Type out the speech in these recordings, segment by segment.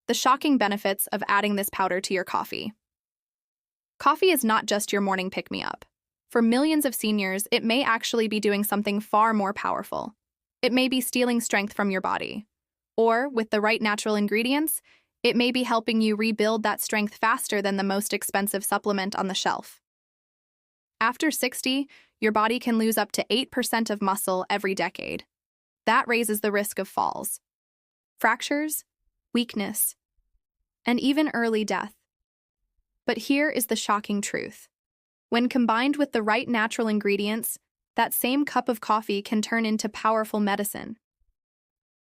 The shocking benefits of adding this powder to your coffee. Coffee is not just your morning pick-me-up. For millions of seniors, it may actually be doing something far more powerful. It may be stealing strength from your body. Or, with the right natural ingredients, it may be helping you rebuild that strength faster than the most expensive supplement on the shelf. After 60, your body can lose up to 8% of muscle every decade. That raises the risk of falls, fractures, weakness, and even early death. But here is the shocking truth. When combined with the right natural ingredients, that same cup of coffee can turn into powerful medicine.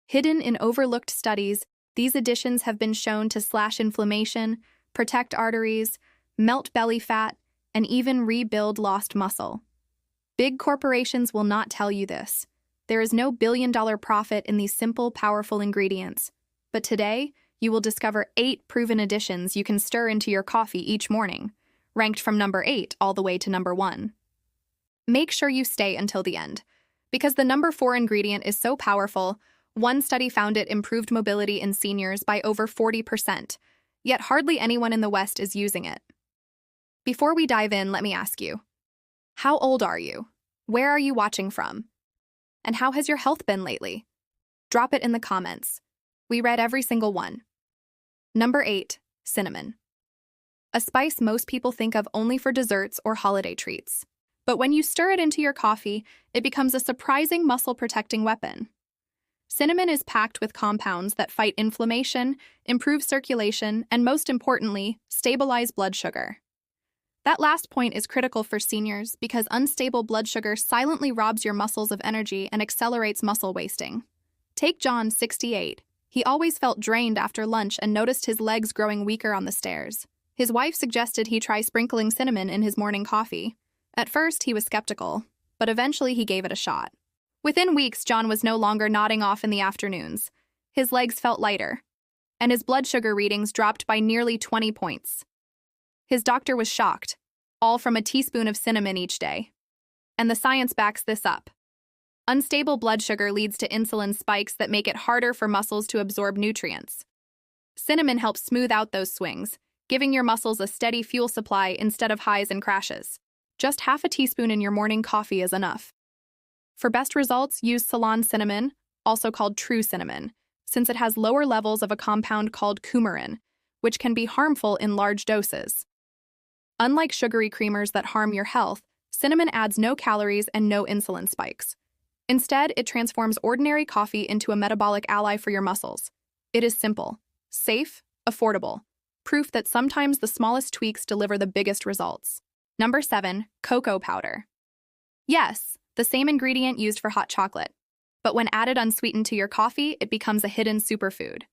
Hidden in overlooked studies, these additions have been shown to slash inflammation, protect arteries, melt belly fat, and even rebuild lost muscle. Big corporations will not tell you this. There is no billion-dollar profit in these simple, powerful ingredients. But today, you will discover 8 proven additions you can stir into your coffee each morning, ranked from number 8 all the way to number 1. Make sure you stay until the end. Because the number 4 ingredient is so powerful, one study found it improved mobility in seniors by over 40%, yet hardly anyone in the West is using it. Before we dive in, let me ask you, how old are you? Where are you watching from? And how has your health been lately? Drop it in the comments. We read every single one. Number 8, cinnamon. A spice most people think of only for desserts or holiday treats. But when you stir it into your coffee, it becomes a surprising muscle-protecting weapon. Cinnamon is packed with compounds that fight inflammation, improve circulation, and most importantly, stabilize blood sugar. That last point is critical for seniors because unstable blood sugar silently robs your muscles of energy and accelerates muscle wasting. Take John, 68. He always felt drained after lunch and noticed his legs growing weaker on the stairs. His wife suggested he try sprinkling cinnamon in his morning coffee. At first, he was skeptical, but eventually he gave it a shot. Within weeks, John was no longer nodding off in the afternoons. His legs felt lighter, and his blood sugar readings dropped by nearly 20 points. His doctor was shocked, all from a teaspoon of cinnamon each day. And the science backs this up. Unstable blood sugar leads to insulin spikes that make it harder for muscles to absorb nutrients. Cinnamon helps smooth out those swings, giving your muscles a steady fuel supply instead of highs and crashes. Just half a teaspoon in your morning coffee is enough. For best results, use Ceylon cinnamon, also called true cinnamon, since it has lower levels of a compound called coumarin, which can be harmful in large doses. Unlike sugary creamers that harm your health, cinnamon adds no calories and no insulin spikes. Instead, it transforms ordinary coffee into a metabolic ally for your muscles. It is simple, safe, affordable, proof that sometimes the smallest tweaks deliver the biggest results. Number 7, cocoa powder. Yes, the same ingredient used for hot chocolate, but when added unsweetened to your coffee, it becomes a hidden superfood.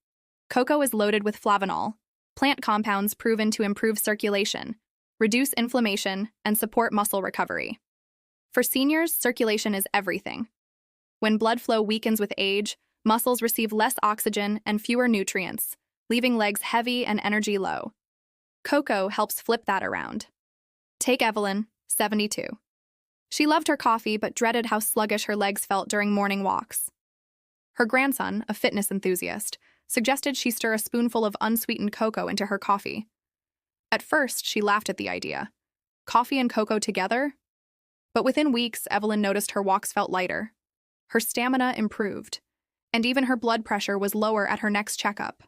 Cocoa is loaded with flavanol, plant compounds proven to improve circulation, reduce inflammation, and support muscle recovery. For seniors, circulation is everything. When blood flow weakens with age, muscles receive less oxygen and fewer nutrients, leaving legs heavy and energy low. Cocoa helps flip that around. Take Evelyn, 72. She loved her coffee but dreaded how sluggish her legs felt during morning walks. Her grandson, a fitness enthusiast, suggested she stir a spoonful of unsweetened cocoa into her coffee. At first, she laughed at the idea. Coffee and cocoa together? But within weeks, Evelyn noticed her walks felt lighter. Her stamina improved, and even her blood pressure was lower at her next checkup.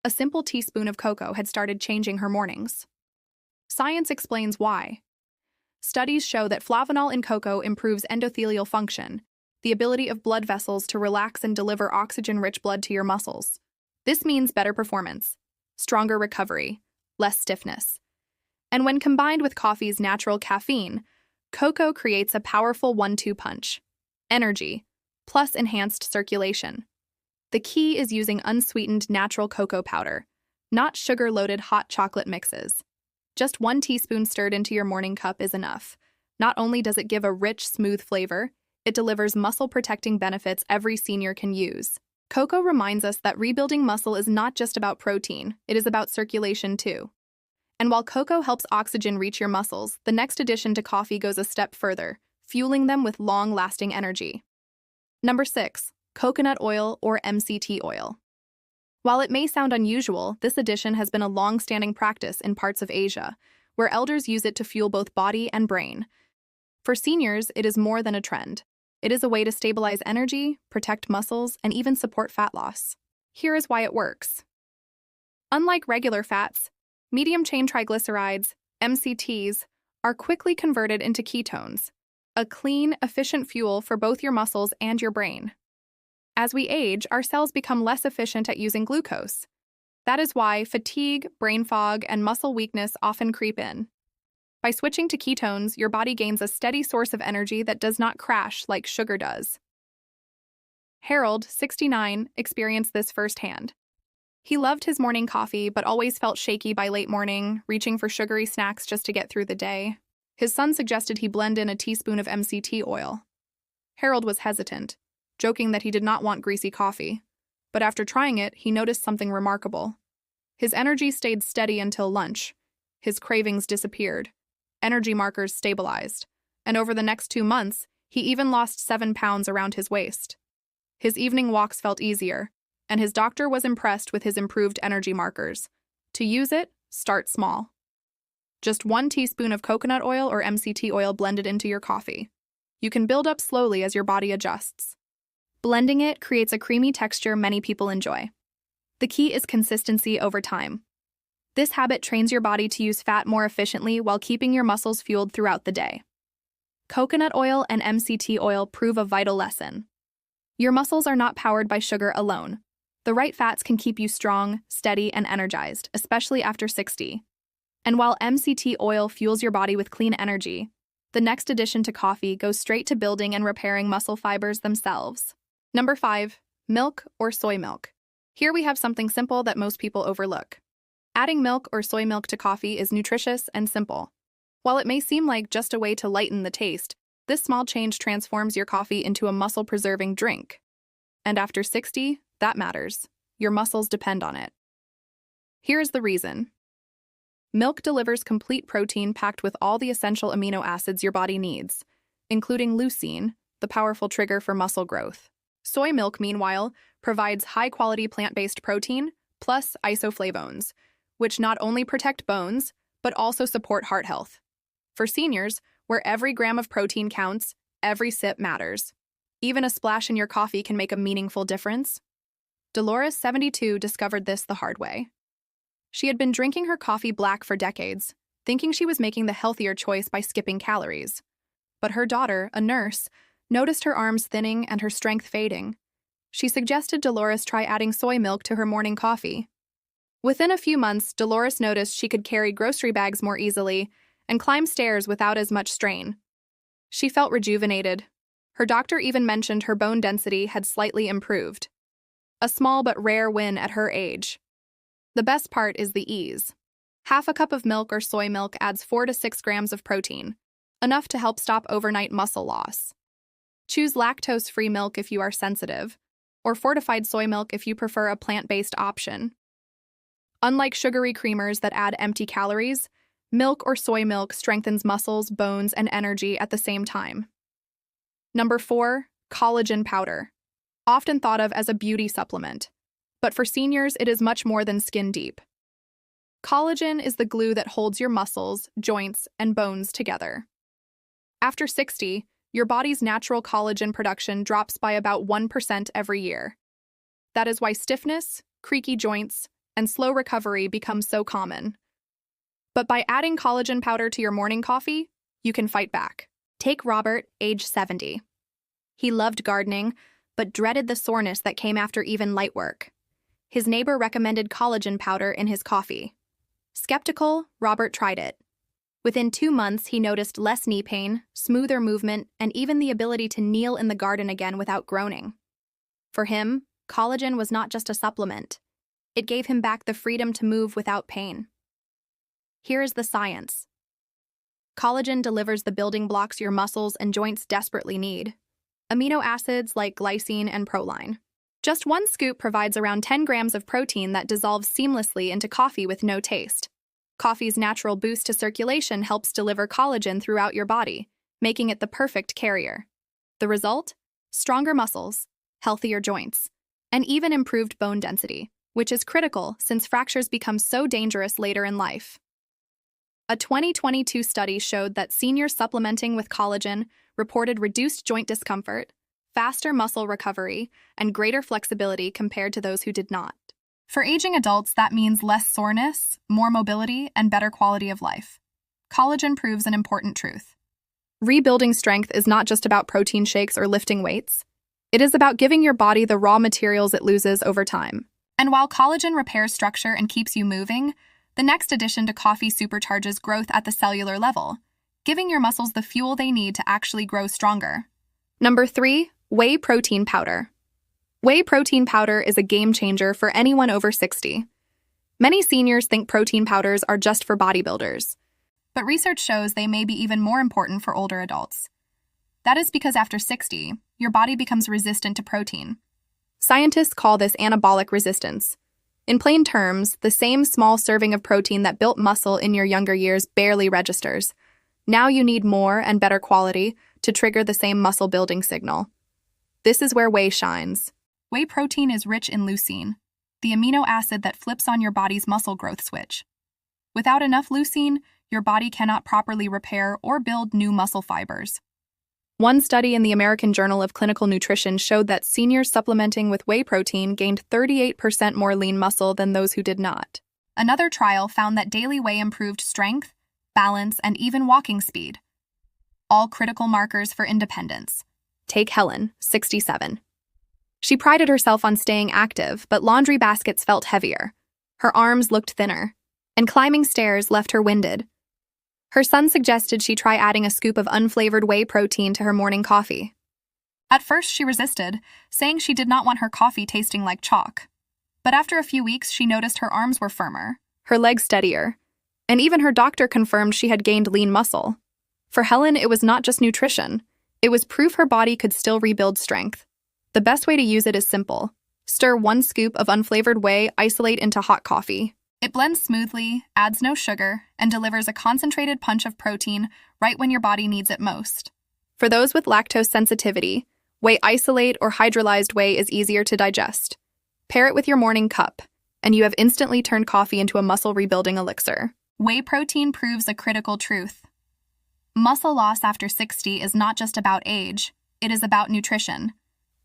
A simple teaspoon of cocoa had started changing her mornings. Science explains why. Studies show that flavanol in cocoa improves endothelial function, the ability of blood vessels to relax and deliver oxygen-rich blood to your muscles. This means better performance, stronger recovery, less stiffness. And when combined with coffee's natural caffeine, cocoa creates a powerful 1-2 punch. Energy, plus enhanced circulation. The key is using unsweetened natural cocoa powder, not sugar-loaded hot chocolate mixes. Just 1 teaspoon stirred into your morning cup is enough. Not only does it give a rich, smooth flavor, it delivers muscle-protecting benefits every senior can use. Cocoa reminds us that rebuilding muscle is not just about protein, it is about circulation too. And while cocoa helps oxygen reach your muscles, the next addition to coffee goes a step further, fueling them with long-lasting energy. Number 6, coconut oil or MCT oil. While it may sound unusual, this addition has been a long-standing practice in parts of Asia, where elders use it to fuel both body and brain. For seniors, it is more than a trend. It is a way to stabilize energy, protect muscles, and even support fat loss. Here is why it works. Unlike regular fats, medium-chain triglycerides, MCTs, are quickly converted into ketones, a clean, efficient fuel for both your muscles and your brain. As we age, our cells become less efficient at using glucose. That is why fatigue, brain fog, and muscle weakness often creep in. By switching to ketones, your body gains a steady source of energy that does not crash like sugar does. Harold, 69, experienced this firsthand. He loved his morning coffee, but always felt shaky by late morning, reaching for sugary snacks just to get through the day. His son suggested he blend in a teaspoon of MCT oil. Harold was hesitant, joking that he did not want greasy coffee. But after trying it, he noticed something remarkable. His energy stayed steady until lunch. His cravings disappeared. Energy markers stabilized. And over the next 2 months, he even lost 7 pounds around his waist. His evening walks felt easier, and his doctor was impressed with his improved energy markers. To use it, start small. Just 1 teaspoon of coconut oil or MCT oil blended into your coffee. You can build up slowly as your body adjusts. Blending it creates a creamy texture many people enjoy. The key is consistency over time. This habit trains your body to use fat more efficiently while keeping your muscles fueled throughout the day. Coconut oil and MCT oil prove a vital lesson. Your muscles are not powered by sugar alone. The right fats can keep you strong, steady, and energized, especially after 60. And while MCT oil fuels your body with clean energy, the next addition to coffee goes straight to building and repairing muscle fibers themselves. Number 5, milk or soy milk. Here we have something simple that most people overlook. Adding milk or soy milk to coffee is nutritious and simple. While it may seem like just a way to lighten the taste, this small change transforms your coffee into a muscle-preserving drink. And after 60, that matters. Your muscles depend on it. Here is the reason. Milk delivers complete protein packed with all the essential amino acids your body needs, including leucine, the powerful trigger for muscle growth. Soy milk, meanwhile, provides high-quality plant-based protein plus isoflavones, which not only protect bones, but also support heart health. For seniors, where every gram of protein counts, every sip matters. Even a splash in your coffee can make a meaningful difference. Dolores, 72, discovered this the hard way. She had been drinking her coffee black for decades, thinking she was making the healthier choice by skipping calories. But her daughter, a nurse, noticed her arms thinning and her strength fading. She suggested Dolores try adding soy milk to her morning coffee. Within a few months, Dolores noticed she could carry grocery bags more easily and climb stairs without as much strain. She felt rejuvenated. Her doctor even mentioned her bone density had slightly improved. A small but rare win at her age. The best part is the ease. Half a cup of milk or soy milk adds 4 to 6 grams of protein, enough to help stop overnight muscle loss. Choose lactose-free milk if you are sensitive, or fortified soy milk if you prefer a plant-based option. Unlike sugary creamers that add empty calories, milk or soy milk strengthens muscles, bones, and energy at the same time. Number 4, collagen powder. Often thought of as a beauty supplement, but for seniors it is much more than skin deep. Collagen is the glue that holds your muscles, joints, and bones together. After 60, your body's natural collagen production drops by about 1% every year. That is why stiffness, creaky joints, and slow recovery become so common. But by adding collagen powder to your morning coffee, you can fight back. Take Robert, age 70. He loved gardening, but dreaded the soreness that came after even light work. His neighbor recommended collagen powder in his coffee. Skeptical, Robert tried it. Within 2 months, he noticed less knee pain, smoother movement, and even the ability to kneel in the garden again without groaning. For him, collagen was not just a supplement. It gave him back the freedom to move without pain. Here is the science. Collagen delivers the building blocks your muscles and joints desperately need. Amino acids like glycine and proline. Just 1 scoop provides around 10 grams of protein that dissolves seamlessly into coffee with no taste. Coffee's natural boost to circulation helps deliver collagen throughout your body, making it the perfect carrier. The result? Stronger muscles, healthier joints, and even improved bone density, which is critical since fractures become so dangerous later in life. A 2022 study showed that seniors supplementing with collagen reported reduced joint discomfort, faster muscle recovery, and greater flexibility compared to those who did not. For aging adults, that means less soreness, more mobility, and better quality of life. Collagen proves an important truth. Rebuilding strength is not just about protein shakes or lifting weights. It is about giving your body the raw materials it loses over time. And while collagen repairs structure and keeps you moving, the next addition to coffee supercharges growth at the cellular level, giving your muscles the fuel they need to actually grow stronger. Number 3, whey protein powder. Whey protein powder is a game changer for anyone over 60. Many seniors think protein powders are just for bodybuilders, but research shows they may be even more important for older adults. That is because after 60, your body becomes resistant to protein. Scientists call this anabolic resistance. In plain terms, the same small serving of protein that built muscle in your younger years barely registers. Now you need more and better quality to trigger the same muscle-building signal. This is where whey shines. Whey protein is rich in leucine, the amino acid that flips on your body's muscle growth switch. Without enough leucine, your body cannot properly repair or build new muscle fibers. One study in the American Journal of Clinical Nutrition showed that seniors supplementing with whey protein gained 38% more lean muscle than those who did not. Another trial found that daily whey improved strength, balance, and even walking speed. All critical markers for independence. Take Helen, 67. She prided herself on staying active, but laundry baskets felt heavier. Her arms looked thinner, and climbing stairs left her winded. Her son suggested she try adding a scoop of unflavored whey protein to her morning coffee. At first, she resisted, saying she did not want her coffee tasting like chalk. But after a few weeks, she noticed her arms were firmer, her legs steadier, and even her doctor confirmed she had gained lean muscle. For Helen, it was not just nutrition. It was proof her body could still rebuild strength. The best way to use it is simple. Stir 1 scoop of unflavored whey isolate into hot coffee. It blends smoothly, adds no sugar, and delivers a concentrated punch of protein right when your body needs it most. For those with lactose sensitivity, whey isolate or hydrolyzed whey is easier to digest. Pair it with your morning cup, and you have instantly turned coffee into a muscle-rebuilding elixir. Whey protein proves a critical truth. Muscle loss after 60 is not just about age, it is about nutrition.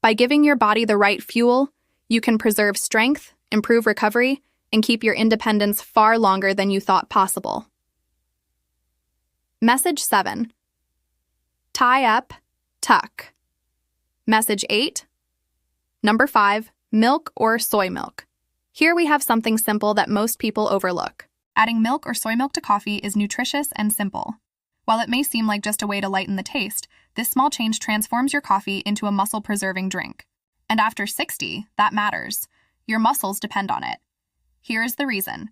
By giving your body the right fuel, you can preserve strength, improve recovery, and keep your independence far longer than you thought possible. Message 7. Tie up, tuck. Message 8. Number 5. Milk or soy milk. Here we have something simple that most people overlook. Adding milk or soy milk to coffee is nutritious and simple. While it may seem like just a way to lighten the taste, this small change transforms your coffee into a muscle-preserving drink. And after 60, that matters. Your muscles depend on it. Here is the reason.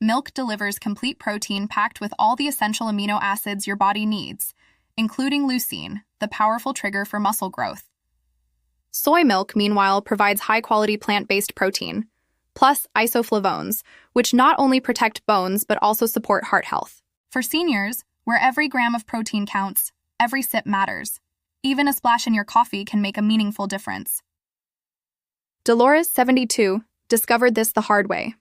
Milk delivers complete protein packed with all the essential amino acids your body needs, including leucine, the powerful trigger for muscle growth. Soy milk, meanwhile, provides high-quality plant-based protein, plus isoflavones, which not only protect bones but also support heart health. For seniors, where every gram of protein counts, every sip matters. Even a splash in your coffee can make a meaningful difference. Dolores, 72, discovered this the hard way.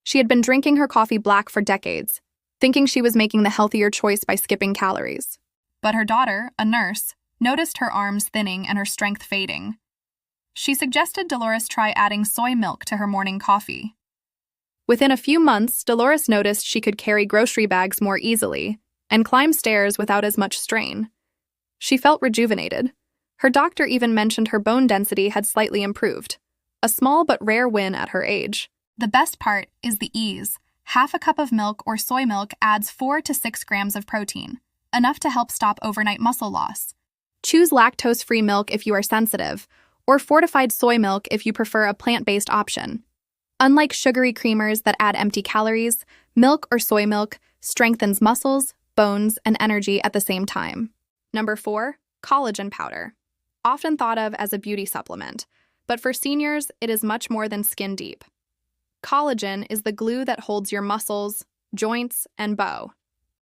She had been drinking her coffee black for decades, thinking she was making the healthier choice by skipping calories. But her daughter, a nurse, noticed her arms thinning and her strength fading. She suggested Dolores try adding soy milk to her morning coffee. Within a few months, Dolores noticed she could carry grocery bags more easily and climb stairs without as much strain. She felt rejuvenated. Her doctor even mentioned her bone density had slightly improved, a small but rare win at her age. The best part is the ease. Half a cup of milk or soy milk adds 4 to 6 grams of protein, enough to help stop overnight muscle loss. Choose lactose-free milk if you are sensitive, or fortified soy milk if you prefer a plant-based option. Unlike sugary creamers that add empty calories, milk or soy milk strengthens muscles, bones, and energy at the same time. Number 4, collagen powder. Often thought of as a beauty supplement, but for seniors, it is much more than skin deep. Collagen is the glue that holds your muscles, joints, and bow.